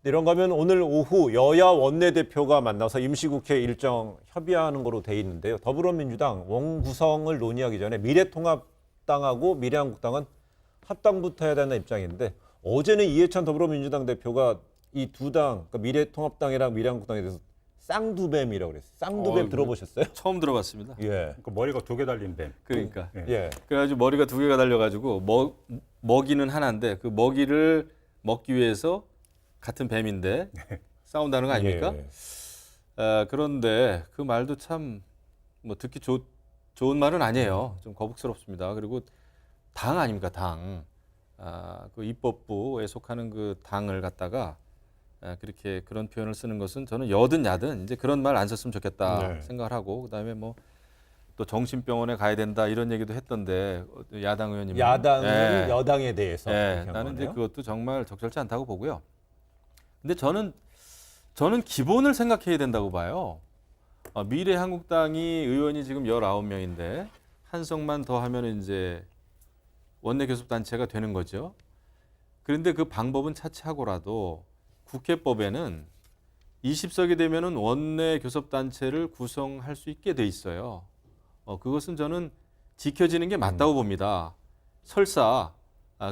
이런 거면 오늘 오후 여야 원내대표가 만나서 임시국회 일정 협의하는 거로 돼 있는데요. 더불어민주당 원구성을 논의하기 전에 미래통합당하고 미래한국당은 합당부터 해야 되는 입장인데 어제는 이해찬 더불어민주당 대표가 이 두 당, 그러니까 미래통합당이랑 미래한국당에 대해서 쌍두뱀이라고 그랬어요. 쌍두뱀 들어보셨어요? 처음 들어봤습니다. 예. 그러니까 머리가 두 개 달린 뱀. 그러니까. 예. 그래가지고 머리가 두 개가 달려가지고 먹이는 하나인데 그 먹이를 먹기 위해서 같은 뱀인데 싸운다는 거 아닙니까? 예. 그런데 그 말도 참 뭐 듣기 좋은 말은 아니에요. 좀 거북스럽습니다. 그리고 당 아닙니까, 당. 그 입법부에 속하는 그 당을 갖다가 그렇게 그런 표현을 쓰는 것은 저는 여든 야든 이제 그런 말 안 썼으면 좋겠다 네. 생각을 하고 그다음에 뭐 또 정신병원에 가야 된다 이런 얘기도 했던데 야당 의원님 야당은 여당에 대해서 그렇게 한 나는 이제 거네요. 그것도 정말 적절치 않다고 보고요. 근데 저는 기본을 생각해야 된다고 봐요. 미래한국당이 의원이 지금 19명인데 한석만 더 하면 이제 원내교섭단체가 되는 거죠. 그런데 그 방법은 차치하고라도 국회법에는 20석이 되면은 원내교섭단체를 구성할 수 있게 돼 있어요. 그것은 저는 지켜지는 게 맞다고 봅니다. 설사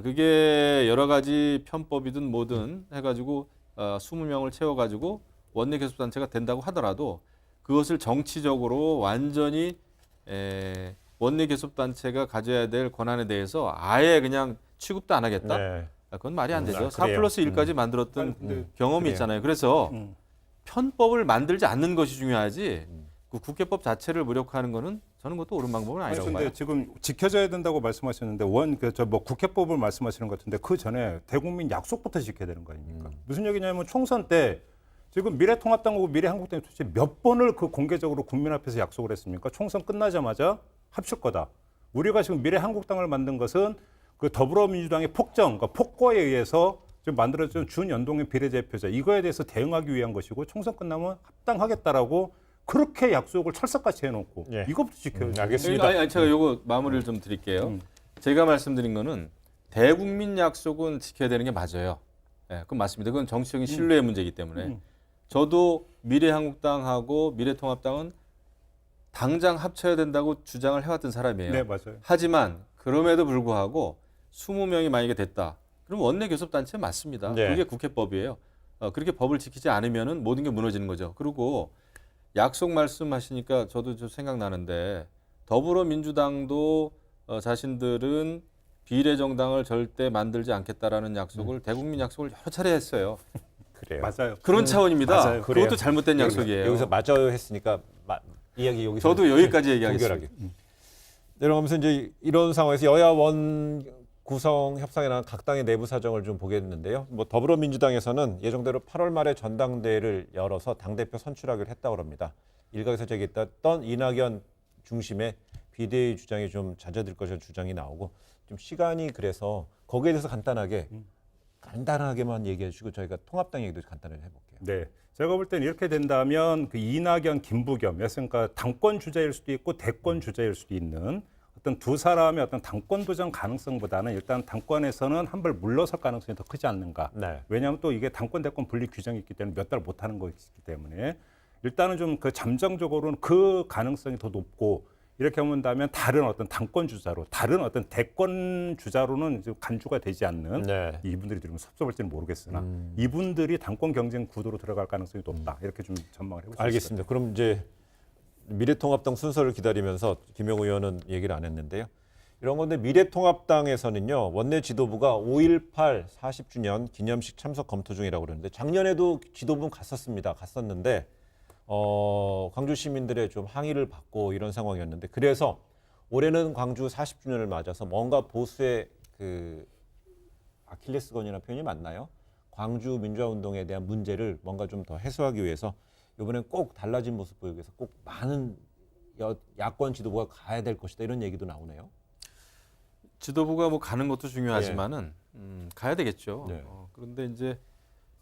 그게 여러 가지 편법이든 뭐든 해가지고 20명을 채워가지고 원내교섭단체가 된다고 하더라도 그것을 정치적으로 완전히 원내교섭단체가 가져야 될 권한에 대해서 아예 그냥 취급도 안 하겠다? 네. 그건 말이 안 되죠. 그래요. 4+1까지 만들었던 경험이 그래요. 있잖아요. 그래서 편법을 만들지 않는 것이 중요하지 그 국회법 자체를 무력화하는 거는 저는 그것도 옳은 방법은 아니 아니라고 근데 봐요. 지금 지켜져야 된다고 말씀하셨는데 뭐 국회법을 말씀하시는 것 같은데 그 전에 대국민 약속부터 지켜야 되는 거 아닙니까? 무슨 얘기냐면 총선 때 지금 미래통합당하고 미래한국당이 도대체 몇 번을 그 공개적으로 국민 앞에서 약속을 했습니까? 총선 끝나자마자 합칠 거다. 우리가 지금 미래한국당을 만든 것은 그 더불어민주당의 폭정, 그러니까 폭거에 의해서 지금 만들어진 준연동형 비례대표제 이거에 대해서 대응하기 위한 것이고 총선 끝나면 합당하겠다라고 그렇게 약속을 철석같이 해놓고 예. 이것부터 지켜야죠. 알겠습니다. 아니, 제가 요거 마무리를 좀 드릴게요. 제가 말씀드린 거는 대국민 약속은 지켜야 되는 게 맞아요. 예, 그건 맞습니다. 그건 정치적인 신뢰의 문제이기 때문에 저도 미래한국당하고 미래통합당은 당장 합쳐야 된다고 주장을 해왔던 사람이에요. 네, 맞아요. 하지만 그럼에도 불구하고 20명이 만약에 됐다. 그럼 원내교섭단체 맞습니다. 네. 그게 국회법이에요. 그렇게 법을 지키지 않으면은 모든 게 무너지는 거죠. 그리고 약속 말씀하시니까 저도 좀 생각나는데 더불어민주당도 자신들은 비례정당을 절대 만들지 않겠다라는 약속을 대국민 약속을 여러 차례 했어요. 그래요. 맞아요. 그런 차원입니다. 맞아요. 그것도 그래요. 잘못된 약속이에요. 여기서 맞아요 했으니까 이야기 여기서 저도 여기까지 얘기하겠습니다. 동결하게. 내려가면서 이제 이런 상황에서 여야 원 구성 협상에 나간 각 당의 내부 사정을 좀 보겠는데요. 뭐 더불어민주당에서는 예정대로 8월 말에 전당대회를 열어서 당대표 선출하기로 했다고 합니다. 일각에서 제기했던 이낙연 중심의 비대위 주장이 좀 잦아들 것이라는 주장이 나오고 좀 시간이 그래서 거기에 대해서 간단하게만 얘기해 주시고 저희가 통합당 얘기도 간단하게 해볼게요. 네. 제가 볼 때는 이렇게 된다면 그 이낙연, 김부겸, 그러니까 당권 주자일 수도 있고 대권 주자일 수도 있는 어떤 두 사람의 어떤 당권 도전 가능성보다는 일단 당권에서는 한 발 물러설 가능성이 더 크지 않는가. 네. 왜냐하면 또 이게 당권 대권 분리 규정이 있기 때문에 몇 달 못 하는 것이기 때문에 일단은 좀 그 잠정적으로는 그 가능성이 더 높고 이렇게 본다면 다른 어떤 당권 주자로 다른 어떤 대권 주자로는 이제 간주가 되지 않는 네. 이분들이 들으면 섭섭할지는 모르겠으나 이분들이 당권 경쟁 구도로 들어갈 가능성이 높다 이렇게 좀 전망을 해볼 수 있습니다. 알겠습니다. 그럼 이제 미래통합당 순서를 기다리면서 김영우 의원은 얘기를 안 했는데요. 이런 건데 미래통합당에서는요. 원내 지도부가 5.18 40주년 기념식 참석 검토 중이라고 그러는데 작년에도 지도부는 갔었는데 광주 시민들의 좀 항의를 받고 이런 상황이었는데 그래서 올해는 광주 40주년을 맞아서 뭔가 보수의 그 아킬레스건이라는 표현이 맞나요? 광주 민주화 운동에 대한 문제를 뭔가 좀 더 해소하기 위해서 이번엔 꼭 달라진 모습 보이기 위해서 꼭 많은 야권 지도부가 가야 될 것이다 이런 얘기도 나오네요. 지도부가 뭐 가는 것도 중요하지만은 가야 되겠죠. 네. 그런데 이제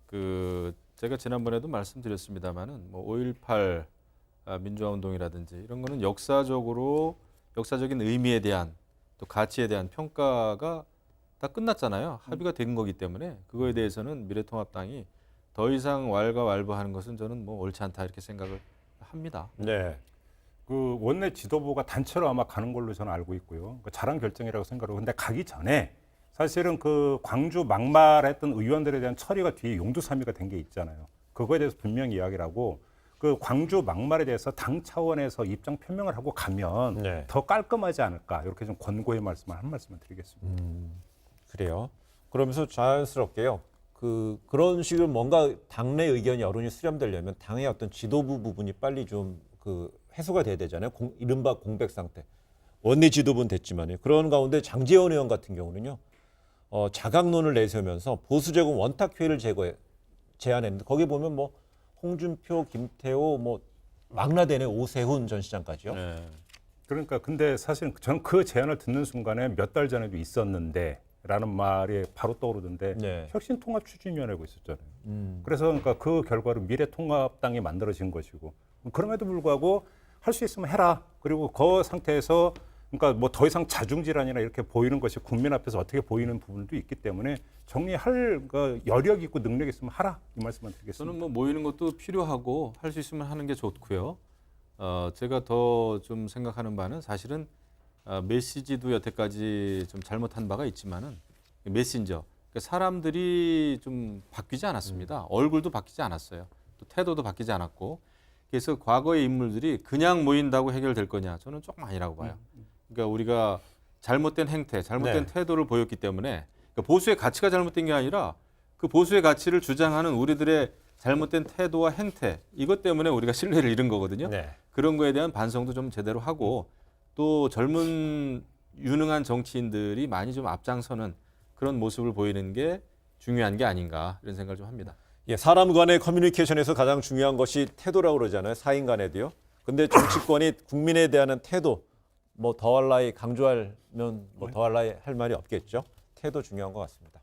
그 제가 지난번에도 말씀드렸습니다만은 뭐 5.18 민주화 운동이라든지 이런 거는 역사적인 의미에 대한 또 가치에 대한 평가가 다 끝났잖아요. 합의가 된 거기 때문에 그거에 대해서는 미래통합당이 더 이상 왈가왈부하는 것은 저는 뭐 옳지 않다 이렇게 생각을 합니다. 네. 그 원내 지도부가 단체로 아마 가는 걸로 저는 알고 있고요. 그러니까 잘한 결정이라고 생각하고 근데 가기 전에 사실은 그 광주 막말했던 의원들에 대한 처리가 뒤에 용두사미가 된 게 있잖아요. 그거에 대해서 분명히 이야기를 하고 그 광주 막말에 대해서 당 차원에서 입장 표명을 하고 가면 네. 더 깔끔하지 않을까 이렇게 좀 권고의 말씀을 한 말씀을 드리겠습니다. 그래요. 그러면서 자연스럽게요. 그런 식으로 뭔가 당내 의견이 여론이 수렴되려면 당의 어떤 지도부 부분이 빨리 좀 해소가 돼야 되잖아요. 이른바 공백 상태. 원내 지도부는 됐지만요. 그런 가운데 장제원 의원 같은 경우는요. 자강론을 내세우면서 보수제공 원탁회의를 제안했는데 거기 보면 뭐 홍준표, 김태호, 뭐 망라되네 오세훈 전 시장까지요. 네. 그러니까 근데 사실 저는 그 제안을 듣는 순간에 몇 달 전에도 있었는데 라는 말이 바로 떠오르던데 네. 혁신통합추진위원회가 있었잖아요. 그래서 그러니까 그 결과로 미래통합당이 만들어진 것이고 그럼에도 불구하고 할 수 있으면 해라. 그리고 그 상태에서 그러니까 뭐 더 이상 자중질환이나 이렇게 보이는 것이 국민 앞에서 어떻게 보이는 부분도 있기 때문에 정리할 그 여력 있고 능력 있으면 하라 이 말씀만 드리겠습니다. 저는 뭐 모이는 것도 필요하고 할 수 있으면 하는 게 좋고요. 제가 더 좀 생각하는 바는 사실은 메시지도 여태까지 좀 잘못한 바가 있지만은 메신저 그러니까 사람들이 좀 바뀌지 않았습니다. 얼굴도 바뀌지 않았어요. 또 태도도 바뀌지 않았고 그래서 과거의 인물들이 그냥 모인다고 해결될 거냐 저는 조금 아니라고 봐요. 그러니까 우리가 잘못된 행태, 잘못된 네. 태도를 보였기 때문에 그러니까 보수의 가치가 잘못된 게 아니라 그 보수의 가치를 주장하는 우리들의 잘못된 태도와 행태 이것 때문에 우리가 신뢰를 잃은 거거든요. 네. 그런 거에 대한 반성도 좀 제대로 하고 또 젊은 유능한 정치인들이 많이 좀 앞장서는 그런 모습을 보이는 게 중요한 게 아닌가 이런 생각을 좀 합니다. 예, 사람 간의 커뮤니케이션에서 가장 중요한 것이 태도라고 그러잖아요. 사인 간에도요. 근데 정치권이 국민에 대한 태도 뭐 더할 나위 강조하면 뭐 더할 나위 할 말이 없겠죠. 태도 중요한 것 같습니다.